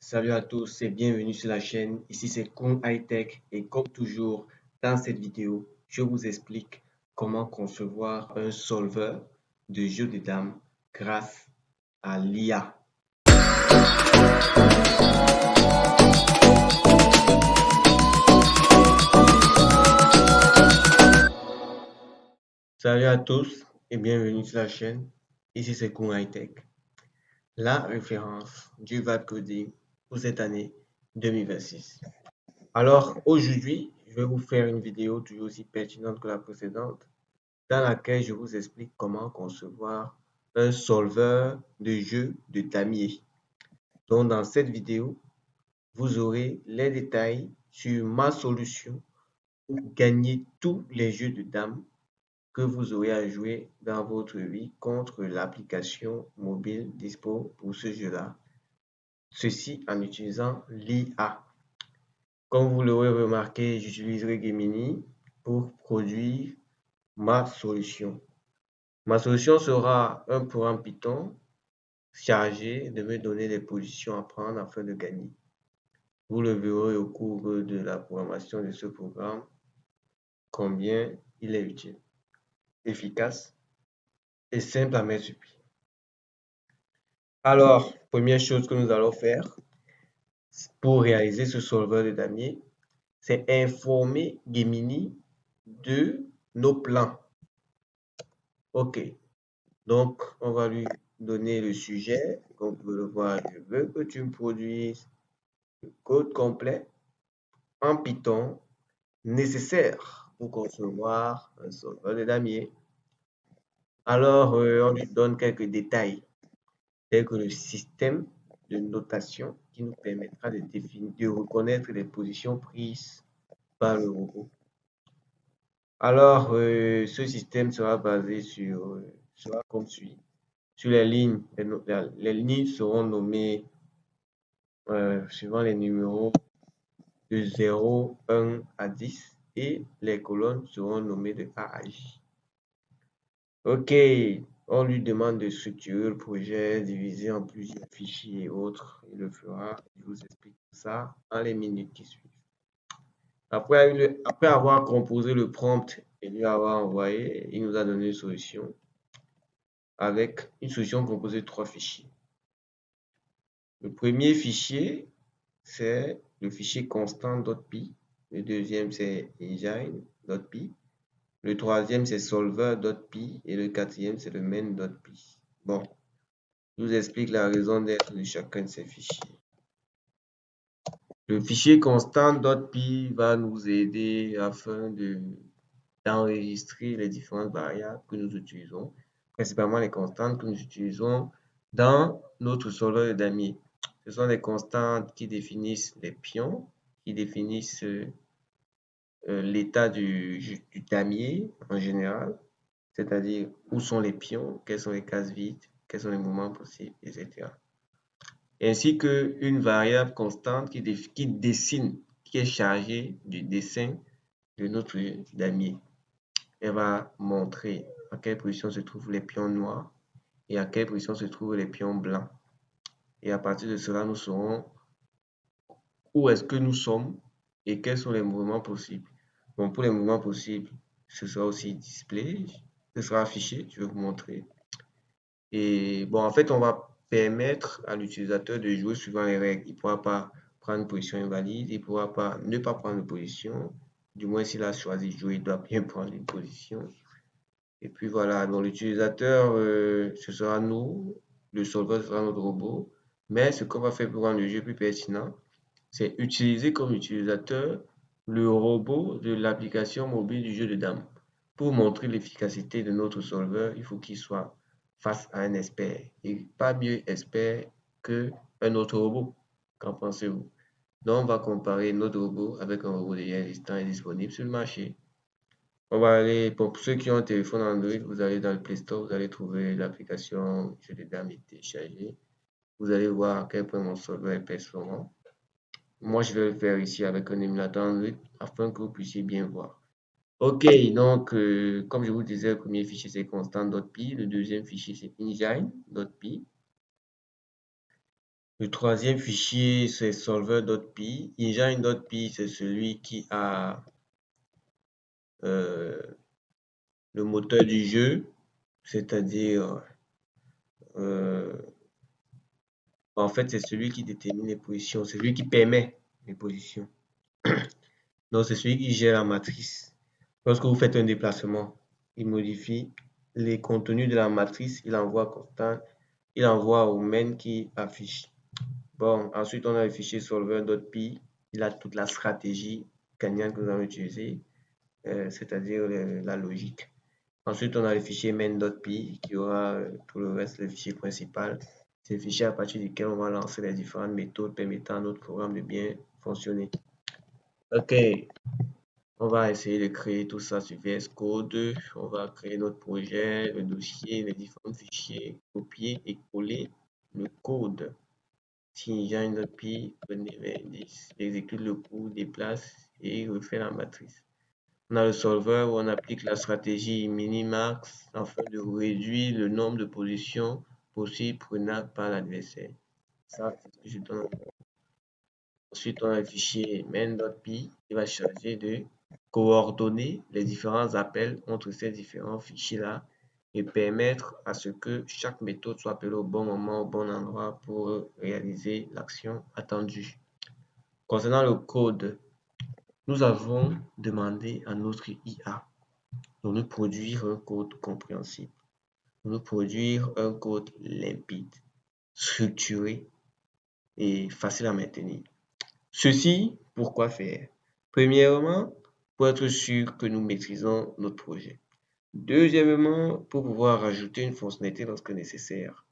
Salut à tous et bienvenue sur la chaîne. Ici c'est Kung High Tech et comme toujours, dans cette vidéo, je vous explique comment concevoir un solveur de jeu de dames grâce à l'IA. Salut à tous et bienvenue sur la chaîne. Ici c'est Kung High Tech. La référence du VAD Coding pour cette année 2026. Alors aujourd'hui, je vais vous faire une vidéo toujours aussi pertinente que la précédente dans laquelle je vous explique comment concevoir un solveur de jeu de damier. Donc dans cette vidéo, vous aurez les détails sur ma solution pour gagner tous les jeux de dames que vous aurez à jouer dans votre vie contre l'application mobile dispo pour ce jeu-là. Ceci en utilisant l'IA. Comme vous l'aurez remarqué, j'utiliserai Gemini pour produire ma solution. Ma solution sera un programme Python chargé de me donner des positions à prendre afin de gagner. Vous le verrez au cours de la programmation de ce programme, combien il est utile, efficace et simple à mettre sur pied. Alors, première chose que nous allons faire pour réaliser ce solveur de damier, c'est informer Gemini de nos plans. Ok, donc on va lui donner le sujet. Comme vous pouvez le voir, je veux que tu me produises le code complet en Python nécessaire pour concevoir un solveur de damier. Alors, on lui donne quelques détails, tels que le système de notation qui nous permettra de reconnaître les positions prises par le robot. Alors, ce système sera basé sera comme suit. Sur les lignes, les lignes seront nommées suivant les numéros de 0, 1 à 10 et les colonnes seront nommées de A à J. Ok, on lui demande de structurer le projet, diviser en plusieurs fichiers et autres. Il le fera. Je vous explique ça dans les minutes qui suivent. Après avoir composé le prompt et lui avoir envoyé, il nous a donné une solution avec une solution composée de 3 fichiers. Le premier fichier, c'est le fichier constant.py. Le deuxième, c'est engine.py. Le troisième, c'est solver.py. Et le quatrième, c'est le main.py. Bon, je vous explique la raison d'être de chacun de ces fichiers. Le fichier constant.py va nous aider afin d'enregistrer les différentes variables que nous utilisons, principalement les constantes que nous utilisons dans notre solveur de damier. Ce sont des constantes qui définissent les pions, qui définissent l'état du damier en général, c'est-à-dire où sont les pions, quelles sont les cases vides, quels sont les mouvements possibles, etc. Ainsi qu'une variable constante qui dessine, qui est chargée du dessin de notre damier. Elle va montrer à quelle position se trouvent les pions noirs et à quelle position se trouvent les pions blancs. Et à partir de cela, nous saurons où est-ce que nous sommes et quels sont les mouvements possibles. Bon, pour les mouvements possibles, ce sera aussi display, ce sera affiché, je vais vous montrer. Et bon, en fait, on va permettre à l'utilisateur de jouer suivant les règles. Il ne pourra pas prendre une position invalide, il ne pourra pas ne pas prendre de position. Du moins, s'il a choisi de jouer, il doit bien prendre une position. Et puis voilà, donc l'utilisateur, ce sera nous, le solveur sera notre robot. Mais ce qu'on va faire pour rendre le jeu plus pertinent, c'est utiliser comme utilisateur le robot de l'application mobile du jeu de dames. Pour montrer l'efficacité de notre solveur, il faut qu'il soit face à un expert. Et pas mieux expert qu'un autre robot. Qu'en pensez-vous? Donc, on va comparer notre robot avec un robot déjà existant et disponible sur le marché. On va aller, pour ceux qui ont un téléphone Android, vous allez dans le Play Store, vous allez trouver l'application jeu de dames et télécharger. Vous allez voir à quel point mon solveur est performant. Moi, je vais le faire ici avec un émulateur Android afin que vous puissiez bien voir. Ok, donc, comme je vous disais, le premier fichier c'est constant.py, le deuxième fichier c'est engine.py. Le troisième fichier, c'est solver.py. Engine.py, c'est celui qui a le moteur du jeu, c'est-à-dire, en fait, c'est celui qui détermine les positions, c'est celui qui permet les positions. Donc, c'est celui qui gère la matrice. Lorsque vous faites un déplacement, il modifie les contenus de la matrice, il envoie constant, il envoie au main qui affiche. Bon, ensuite, on a le fichier solver.py. Il a toute la stratégie gagnante que nous allons utiliser, c'est-à-dire la logique. Ensuite, on a le fichier main.py qui aura tout le reste, le fichier principal. C'est le fichier à partir duquel on va lancer les différentes méthodes permettant à notre programme de bien fonctionner. Ok, on va essayer de créer tout ça sur VS Code. On va créer notre projet, le dossier, les différents fichiers, copier et coller le code. Si engine.py, exécute le cours, déplace et refait la matrice. On a le solver où on applique la stratégie minimax afin de réduire le nombre de positions possibles prenables par l'adversaire. Ça, c'est ce que je donne. Ensuite, on a le fichier main.py qui va charger de coordonner les différents appels entre ces différents fichiers-là et permettre à ce que chaque méthode soit appelée au bon moment, au bon endroit pour réaliser l'action attendue. Concernant le code, nous avons demandé à notre IA de nous produire un code compréhensible, de nous produire un code limpide, structuré et facile à maintenir. Ceci, pourquoi faire? Premièrement, pour être sûr que nous maîtrisons notre projet. Deuxièmement, pour pouvoir ajouter une fonctionnalité lorsque nécessaire.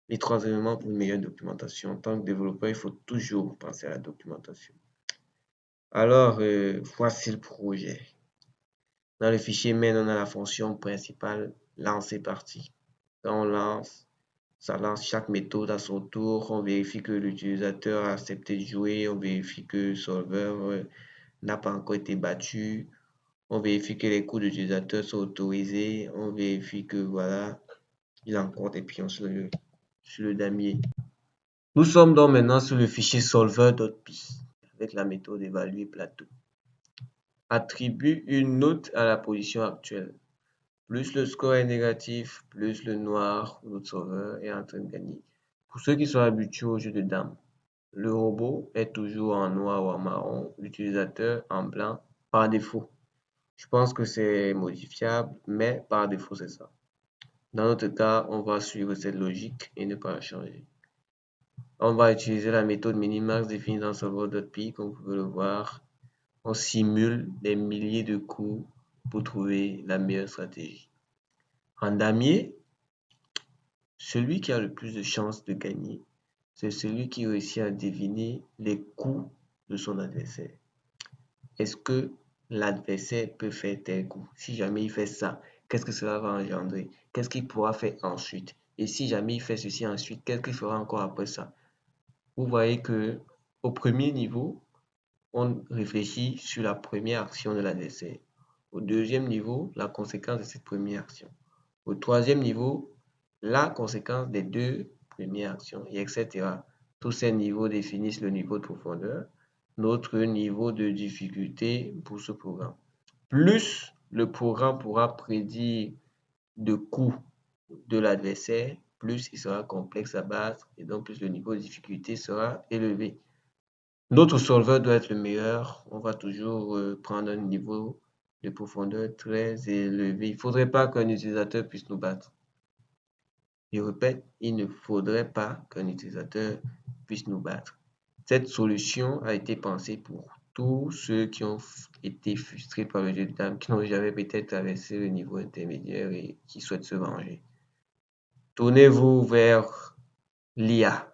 Et troisièmement, pour une meilleure documentation. En tant que développeur, il faut toujours penser à la documentation. Alors, voici le projet. Dans le fichier main, on a la fonction principale lancer partie. Quand on lance, ça lance chaque méthode à son tour. On vérifie que l'utilisateur a accepté de jouer. On vérifie que le solver n'a pas encore été battu. On vérifie que les coûts d'utilisateur sont autorisés. On vérifie que voilà, il a encore des pions sur le damier. Nous sommes donc maintenant sur le fichier solver.py avec la méthode évaluer plateau. Attribue une note à la position actuelle. Plus le score est négatif, plus le noir ou notre sauveur est en train de gagner. Pour ceux qui sont habitués au jeu de dames, le robot est toujours en noir ou en marron, l'utilisateur en blanc par défaut. Je pense que c'est modifiable, mais par défaut, c'est ça. Dans notre cas, on va suivre cette logique et ne pas la changer. On va utiliser la méthode minimax définie dans solver.py, comme vous pouvez le voir. On simule des milliers de coups pour trouver la meilleure stratégie. En damier, celui qui a le plus de chances de gagner, c'est celui qui réussit à deviner les coups de son adversaire. Est-ce que l'adversaire peut faire tel coup? Si jamais il fait ça, qu'est-ce que cela va engendrer? Qu'est-ce qu'il pourra faire ensuite? Et si jamais il fait ceci ensuite, qu'est-ce qu'il fera encore après ça? Vous voyez que au premier niveau, on réfléchit sur la première action de l'adversaire. Au deuxième niveau, la conséquence de cette première action. Au troisième niveau, la conséquence des deux premières actions, et etc. Tous ces niveaux définissent le niveau de profondeur, notre niveau de difficulté pour ce programme. Plus le programme pourra prédire de coups de l'adversaire, plus il sera complexe à battre et donc plus le niveau de difficulté sera élevé. Notre solver doit être le meilleur. On va toujours prendre un niveau de profondeur très élevé. Il ne faudrait pas qu'un utilisateur puisse nous battre. Je répète, il ne faudrait pas qu'un utilisateur puisse nous battre. Cette solution a été pensée pour tous ceux qui ont été frustrés par le jeu de dames, qui n'ont jamais peut-être traversé le niveau intermédiaire et qui souhaitent se venger. Tournez-vous vers l'IA.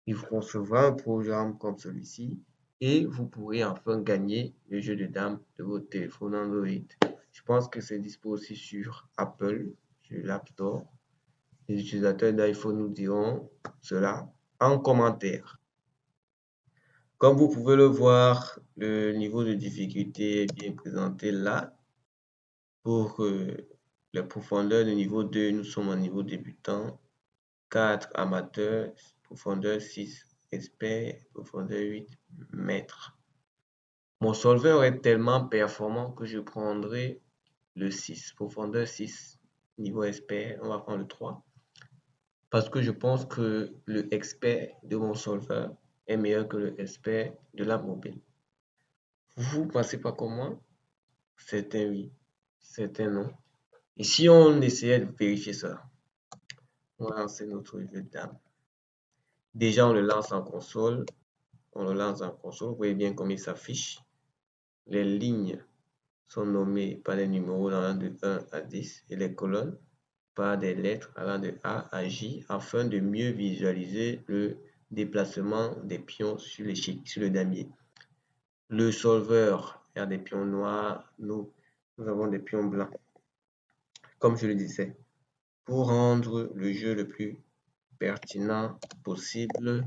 Il vous concevra un programme comme celui-ci et vous pourrez enfin gagner le jeu de dames de votre téléphone Android. Je pense que c'est dispo aussi sur Apple, sur l'App Store. Les utilisateurs d'iPhone nous diront cela en commentaire. Comme vous pouvez le voir, le niveau de difficulté est bien présenté là. Pour la profondeur de niveau 2, nous sommes au niveau débutant. 4 amateur, profondeur 6, expert, profondeur 8, maître. Mon solveur est tellement performant que je prendrai le 6, profondeur 6, niveau expert, on va prendre le 3. Parce que je pense que le expert de mon solveur est meilleur que le expert de la mobile. Vous pensez pas comme moi? C'est un oui, c'est un non. Et si on essayait de vérifier ça, on va lancer notre jeu de dame. Déjà, on le lance en console. On le lance en console. Vous voyez bien comme il s'affiche. Les lignes sont nommées par les numéros allant de 1 à 10 et les colonnes par des lettres allant de A à J afin de mieux visualiser le déplacement des pions sur le damier. Le solveur a des pions noirs, nous avons des pions blancs. Comme je le disais, pour rendre le jeu le plus pertinent possible,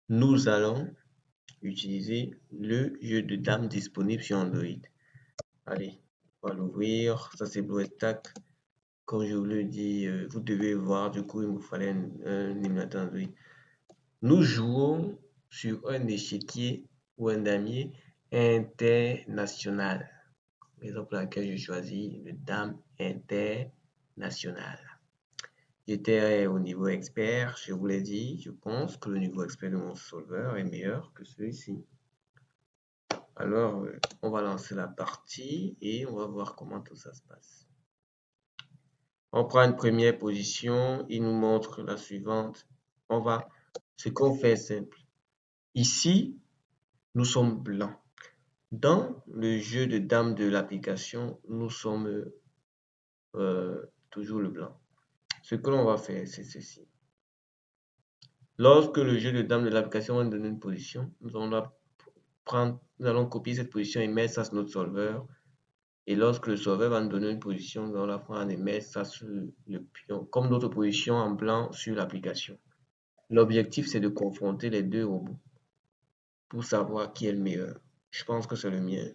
nous allons utiliser le jeu de dames disponible sur Android. Allez, on va l'ouvrir. Ça, c'est BlueStack. Comme je vous le dis, vous devez voir. Du coup, il me fallait un émulateur Android. Nous jouons sur un échiquier ou un damier international. Raison pour laquelle je choisis le dame international. J'étais au niveau expert, je vous l'ai dit. Je pense que le niveau expert de mon solveur est meilleur que celui-ci. Alors, on va lancer la partie et on va voir comment tout ça se passe. On prend une première position, il nous montre la suivante. Ce qu'on fait est simple. Ici, nous sommes blancs. Dans le jeu de dames de l'application, nous sommes toujours le blanc. Ce que l'on va faire, c'est ceci. Lorsque le jeu de dames de l'application va nous donner une position, nous allons copier cette position et mettre ça sur notre solveur. Et lorsque le solveur va nous donner une position, nous allons la prendre et mettre ça sur le pion, comme notre position en blanc sur l'application. L'objectif, c'est de confronter les deux robots pour savoir qui est le meilleur. Je pense que c'est le mien.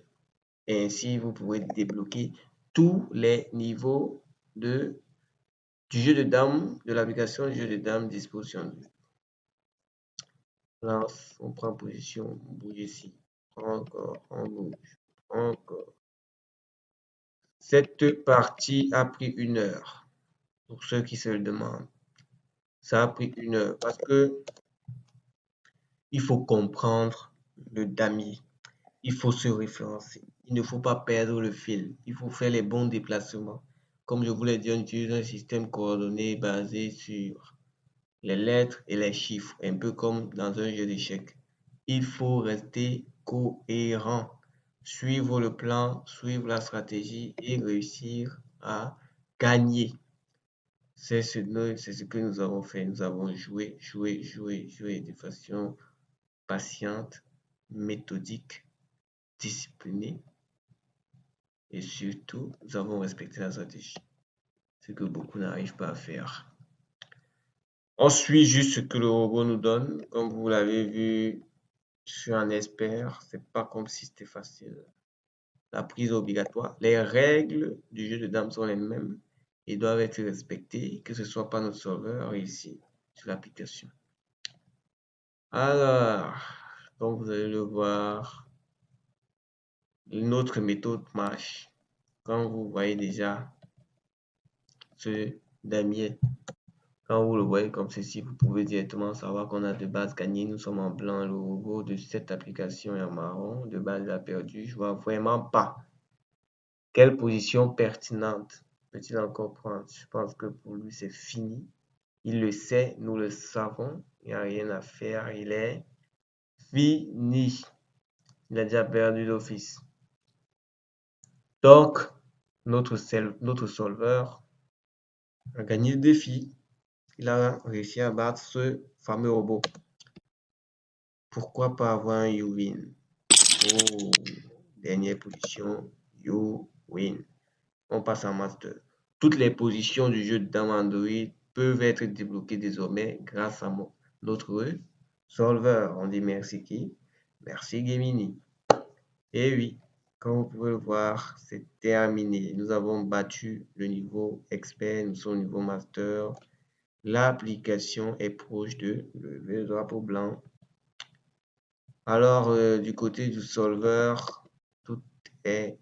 Et ainsi, vous pouvez débloquer tous les niveaux du jeu de dames, de l'application du jeu de dames disposition. Lance, on prend position, on bouge ici. Encore, on bouge. Encore. Cette partie a pris 1 heure. Pour ceux qui se le demandent. Ça a pris 1 heure parce que il faut comprendre le damier. Il faut se référencer. Il ne faut pas perdre le fil. Il faut faire les bons déplacements. Comme je vous l'ai dit, on utilise un système coordonné basé sur les lettres et les chiffres, un peu comme dans un jeu d'échecs. Il faut rester cohérent, suivre le plan, suivre la stratégie et réussir à gagner. C'est ce que nous avons fait. Nous avons joué de façon patiente, méthodique, disciplinée et surtout, nous avons respecté la stratégie, ce que beaucoup n'arrivent pas à faire. On suit juste ce que le robot nous donne. Comme vous l'avez vu, je suis un expert. C'est pas comme si c'était facile. La prise est obligatoire. Les règles du jeu de dames sont les mêmes et doivent être respectées, que ce soit par notre serveur ici sur l'application. Alors, comme vous allez le voir, notre méthode marche. Quand vous voyez déjà ce damier, quand vous le voyez comme ceci, vous pouvez directement savoir qu'on a de base gagné. Nous sommes en blanc. Le robot de cette application est en marron. De base, il a perdu. Je vois vraiment pas quelle position pertinente peut-il encore prendre. Je pense que pour lui, c'est fini. Il le sait, nous le savons. Il n'y a rien à faire. Il est fini. Il a déjà perdu d'office. Donc, notre solveur a gagné le défi. Il a réussi à battre ce fameux robot. Pourquoi pas avoir un you win? Oh, dernière position, you win. On passe en master. Toutes les positions du jeu de dames Android peuvent être débloquées désormais grâce à notre solveur. On dit merci qui? Merci Gemini. Et oui, comme vous pouvez le voir, c'est terminé. Nous avons battu le niveau expert, nous sommes au niveau master. L'application est proche de lever le drapeau blanc. Alors, du côté du solveur, tout est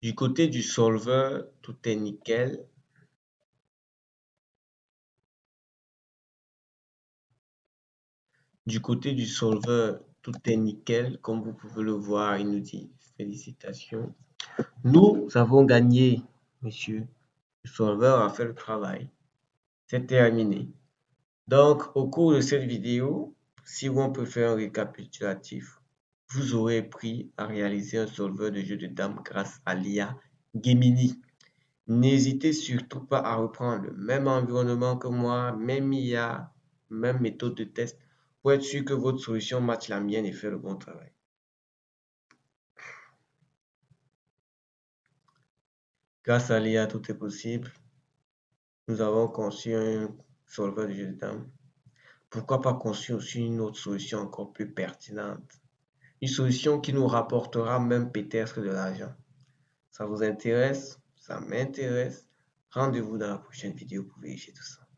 du côté du solveur, tout est nickel. Du côté du solveur, tout est nickel. Comme vous pouvez le voir, il nous dit félicitations. Nous avons gagné, monsieur. Le solveur a fait le travail. C'est terminé. Donc, au cours de cette vidéo, si on peut faire un récapitulatif, vous aurez appris à réaliser un solveur de jeu de dames grâce à l'IA Gemini. N'hésitez surtout pas à reprendre le même environnement que moi, même IA, même méthode de test, pour être sûr que votre solution matche la mienne et fait le bon travail. Grâce à l'IA, tout est possible. Nous avons conçu un solveur de jeu de dames. Pourquoi pas conçu aussi une autre solution encore plus pertinente? Une solution qui nous rapportera même peut-être de l'argent. Ça vous intéresse? Ça m'intéresse. Rendez-vous dans la prochaine vidéo pour vérifier tout ça.